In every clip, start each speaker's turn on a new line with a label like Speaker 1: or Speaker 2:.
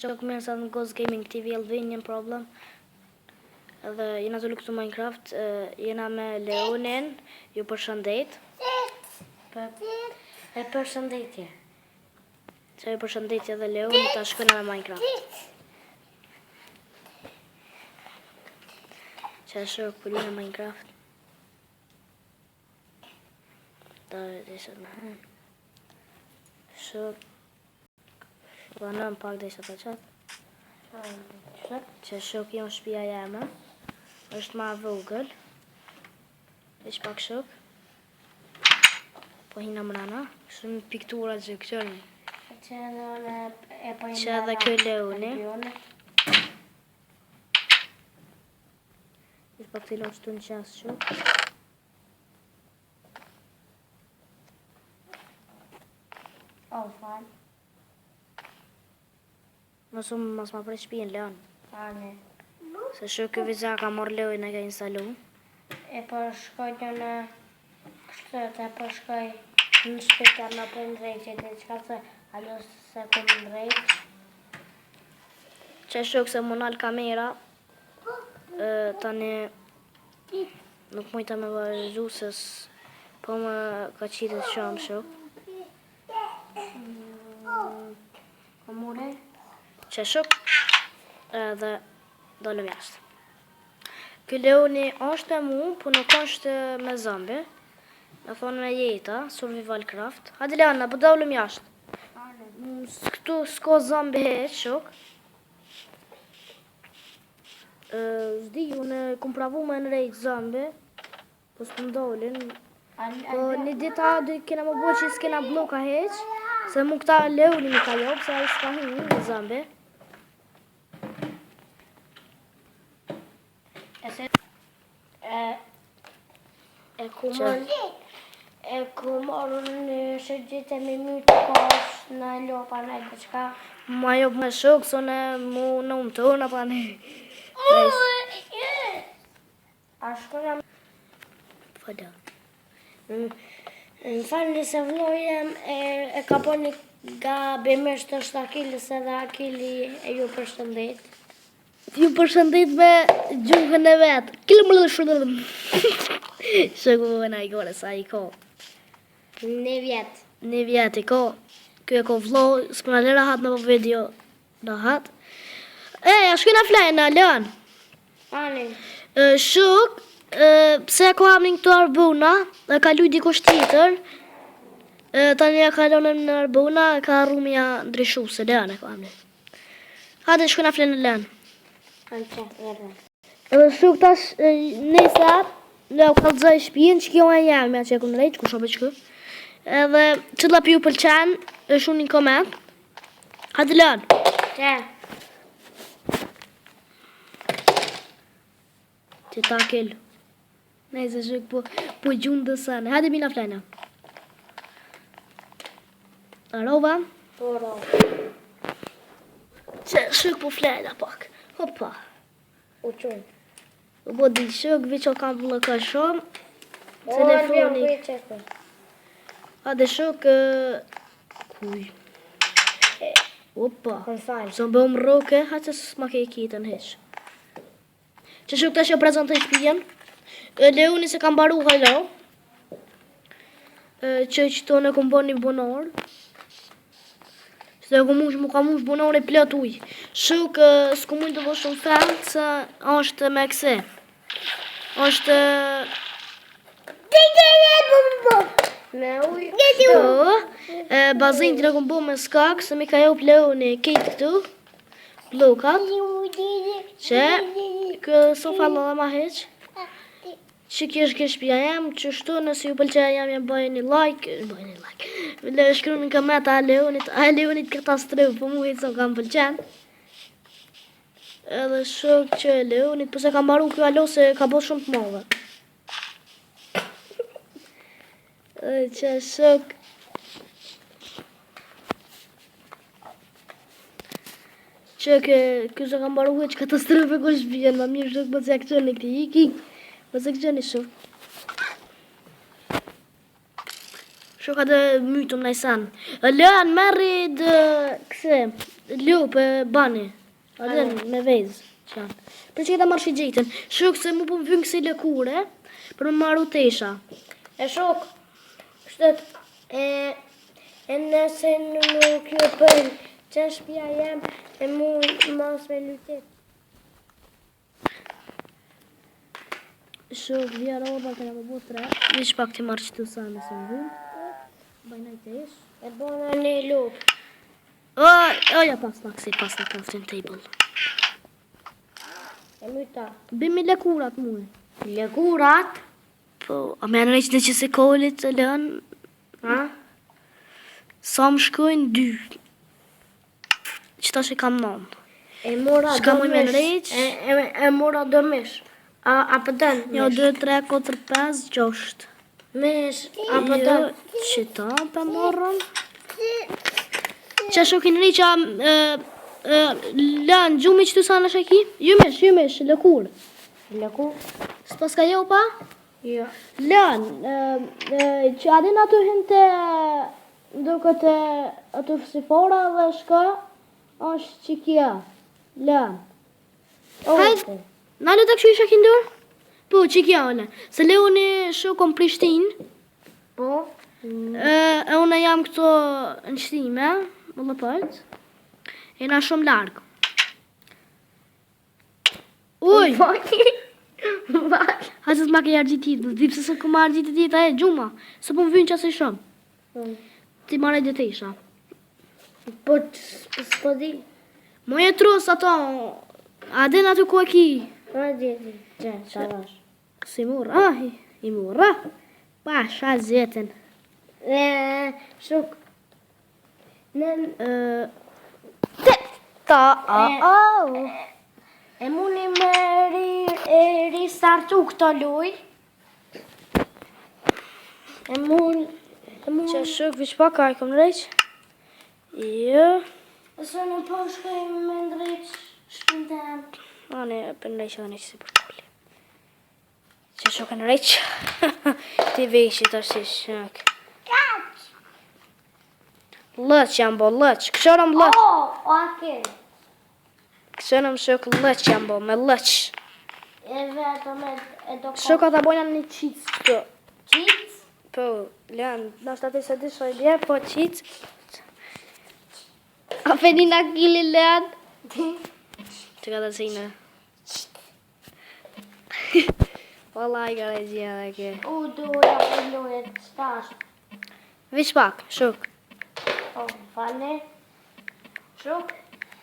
Speaker 1: Qok mirë sa në Ghost Gaming TV Albanian problem. Edhe jena të lukëtu Minecraft, jena me Leonin, ju përshëndet.
Speaker 2: E përshëndetje.
Speaker 1: Që ju përshëndetje dhe Leonin ta shkëna me Minecraft. Që e shërë pëllin e Minecraft. Da e deshet me hen. Shërë. Banëm pak dhe isha të qatë. Që shok jo në shpia jeme. është ma vogël. Ish pak shok. Po hina mrana. Shumë piktura që këqërni. Që edhe kjo Leoni. Ish pak të ilon qëtu në qasë shok.
Speaker 2: Falë.
Speaker 1: Mos ma prej shpijen Leon.
Speaker 2: Ane.
Speaker 1: Se shok kjo vizja ka morë Leoni e ka instalu.
Speaker 2: E po shkoj një në kështët, e po shkoj në shpitar në për ndrejqet, e qka se alo se ku më ndrejq.
Speaker 1: Që shok se më nalë kamera, tani nuk mujta me vazhdu se po më ka qitet shumë shok.
Speaker 2: Amore?
Speaker 1: Që shok edhe dolëm jashtë. Ky Leoni është e mu, po nuk është me zombi. Në thonë me jeta, survival craft. Hadi Leona, po dolëm jashtë. Këtu s'ko zombi heq, shok. Zdi, unë kum pravu me në rejtë zombi. Po s'ku m'dolin. Po një dita kena më bo që s'kena bloka heq. Se mu këta Leoni mi ka jopë, se a i s'ka hi një zombi.
Speaker 2: E ku morë në shërgjit e me mytë kosh në lopa në e qka.
Speaker 1: Ma jopë me shok, sone mu në umë tonë, pa në...
Speaker 2: A shkona...
Speaker 1: Fada.
Speaker 2: Në falë nëse vlojem e ka po një gabimisht është Akilës edhe Akili e ju përshëndet.
Speaker 1: Ju përshëndet me gjungën e vetë. Kile më lëdë shudërëm. Shëku më na i gore sa i ko.
Speaker 2: Një vjetë.
Speaker 1: Një vjetë i ko. Kjo e ko vloj, s'pëna lera hatë në po video. Në hatë. A shkina flejnë, Leon.
Speaker 2: Ani.
Speaker 1: Shuk, pse e ko amin këtu arbuna, e ka luj dikush tjetër. Tani e ka lonëm në arbuna, e ka rrumja ndryshu, se Leon e ko amin. Hade shkina flejnë, Leon. Edhe shuk tash nesat, le u kalëzaj shpijen, që kjo e jam, që e ku në rejtë, ku shobe që kë. Edhe që t'la pi ju pëlqen, e shu një koment. Hadi Leon.
Speaker 2: Që?
Speaker 1: Që ta kellu. Nej se shuk po gjunë dësane. Hadi mina flejna. Arova?
Speaker 2: Po rova.
Speaker 1: Që shuk po flejna pak. Hopa.
Speaker 2: U qunë.
Speaker 1: U bo di shuk, vi që kam vëllëka shumë.
Speaker 2: Telefoni.
Speaker 1: Hadi shuk, kuj. Opa.
Speaker 2: Në falë.
Speaker 1: Së më bëmë roke, ha që s'ma ke i kitën hesh. Që shuk të shë prezentoj shpijen. Leoni se kam baru hajlo. Që qëto në kom bo një bonor. Se mu ka mush bonor e plët uj. Shuk s'ku mund të bo shumë fend, se është me këse. është...
Speaker 2: Me uj.
Speaker 1: Po, bazin të në kom bo me skak, se mi ka jop Leoni kejtë këtu. Blokat. Që, sofa lëdhe ma heq. Që kjo është kjo shpia jem, që shtu nëse ju pëlqeja jam bëjë një like. Le shkru në koment a Leonit katastrof, po mu hitë sa kam pëlqen. Edhe shok që Leonit, përse kam baru kjo alo se ka bërë shumë të madhe. Që shok... Që kjo se kam baru që katastrofe ko shpijen, ma mirë shok përse këtë në këti iki. Përse këtë një shumë. Shok atë mytëm në sen. Lën merri dë këse, lupë bani. Atë me vezë që janë. Për që këta marrë që gjejten. Shok se mu po më vynë kësi lëkure, për më marru tesha.
Speaker 2: E shok, shtet, e nëse nuk ju për që shpia jem, e mu mos me lutet.
Speaker 1: Shok, vija roba, këna më bu 3. Vish pak të marrë që të sa me së më vynë. Bajna i tesh.
Speaker 2: E bona një lupë.
Speaker 1: Ja pas në crafting table.
Speaker 2: E myta.
Speaker 1: Bimi lëkurat muë.
Speaker 2: Lëkurat?
Speaker 1: Po, a me në që se kolit të lën,
Speaker 2: Ha?
Speaker 1: sa më shkojnë 2. Qëta që kam non.
Speaker 2: E mora
Speaker 1: Shka mu me
Speaker 2: dëmish.
Speaker 1: rejq?
Speaker 2: E mora dëmish. A pëdën?
Speaker 1: Jo, 2, 3, 4, 5, 6.
Speaker 2: Mish, a pëdën?
Speaker 1: Qëta për morën. Që shokin rejqa lën gjumi që të sa në shaki? Jumesh, lëkur.
Speaker 2: Lëku?
Speaker 1: S'pas ka jo pa?
Speaker 2: Jo.
Speaker 1: Lën, që adin ato hinte do këtë ato fësifora dhe shka është që kja. Lën. Hajde, na lu të këshu i shakin dur? Po, që kja ole. Se leoni shokon Prishtinë.
Speaker 2: Po?
Speaker 1: E unë jam këto në qëtime, më dhe përt. E na shumë largë. Uj! Hajtë s'ma ke argjit tjetë, dhe pëse se këma argjit tjetë, e gjuma. Se po më vynë qasë i shumë. Ti marrë e djetesha.
Speaker 2: Po s'po di.
Speaker 1: Moje trus ato, adin ato ku e ki.
Speaker 2: A di. Që, shavash.
Speaker 1: Si murë, i murë. Pa, sha zjetën.
Speaker 2: Shuk. E muni me ristartu këto luj. E muni.
Speaker 1: Që shuk, vish pa ka i kom rejq. Jo.
Speaker 2: Se në po shkoj me ndrejq shpindem.
Speaker 1: Ane, për në rejq edhe në që si për kulli. Që shuk e në rejq. Ti veshit është si shuk. Lëq jam bo, lëq. Këshorëm lëq.
Speaker 2: O akel.
Speaker 1: Këshorëm shuk lëq jam bo, me lëq.
Speaker 2: E vetëm e do
Speaker 1: Shuk ata bojna një qic këto.
Speaker 2: qic.
Speaker 1: Po, lën, nështë ati se di shoj bje, po qic. A fenin akili lën. Që ka të zina. Valla i ka rejgjia dhe ke.
Speaker 2: Doja për lujet stash.
Speaker 1: Vish pak, shuk.
Speaker 2: Po, fane. Shuk.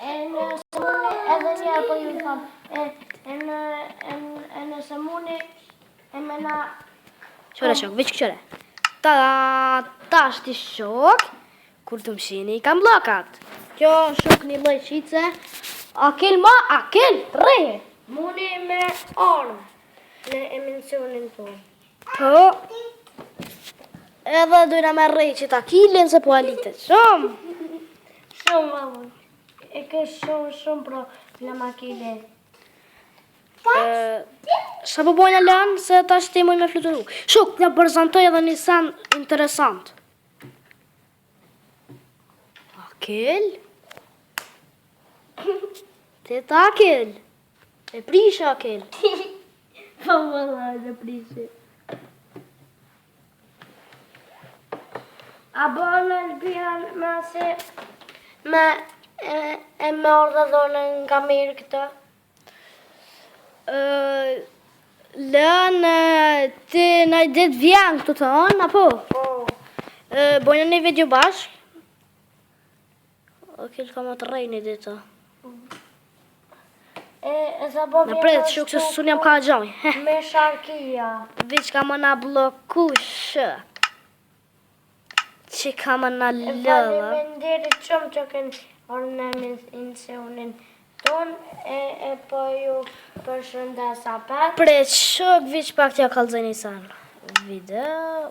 Speaker 2: E nëse muni edhe njerë po ju tham. E nëse muni e mena.
Speaker 1: Qore shok, vish këqore. Ta është i shok, kur të mshini i kam blokat. Kjo shok një loj qice. Akel, reje.
Speaker 2: Muni me armë. Në emissionin po.
Speaker 1: Po, edhe dojna me rej që ta kilin se po alitet shumë.
Speaker 2: Shumë, mamu. E ke shumë problem akile.
Speaker 1: Sa po bojna lanë se ta shtemoj me fluturu. Shuk, t'ja përzantoj edhe një sen interesant. Akel? Te ta akel? E prisha akel?
Speaker 2: Po, valla, në prishe. A bënë në bjën me se me orë dhe dhone nga mirë këta?
Speaker 1: Lën, ti në i dit vjen këtu të onë, apo?
Speaker 2: Po.
Speaker 1: Bojnë një video bashk. Akel ka më të rej një ditë.
Speaker 2: E sa po
Speaker 1: Në pret, shuk se sun jam ka gjoj.
Speaker 2: me sharkia.
Speaker 1: Viç ka më na blokush. Që ka më na lëlla.
Speaker 2: Faleminderit shumë që kënë orë në emisionin ton e po ju përshëndes apet.
Speaker 1: Pret, shuk viç pak t'ja kalzoj një san. Video.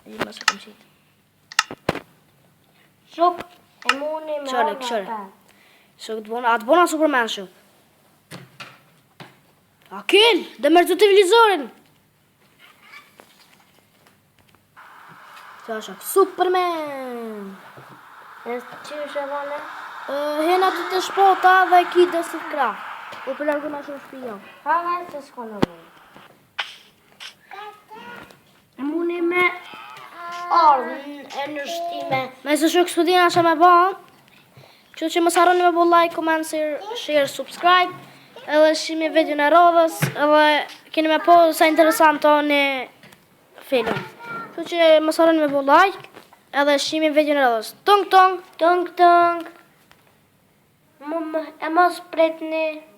Speaker 1: I ma që kom qitë.
Speaker 2: Shuk e muni me
Speaker 1: Qore,
Speaker 2: orë
Speaker 1: qore.
Speaker 2: apet.
Speaker 1: Shuk atë bona Superman shuk. Akil, dhe mërë të televizorin. Kjo është Superman.
Speaker 2: E që është e vane?
Speaker 1: Hena të të shpota dhe ki dhe së krah. U përlargu nga shumë shpijon.
Speaker 2: Ha, se s'ko në vojnë. E muni me ardhën e në shtime.
Speaker 1: Me se shuk s'pudina që me bon. Që mos harroni me bo like, comment, share, subscribe. Edhe shimi video në rodhës. Edhe keni me po sa interesant të një film. Që mos harroni me bo like. Edhe shimi video në rodhës. Tung tung.
Speaker 2: Tung tung. E mos pretni.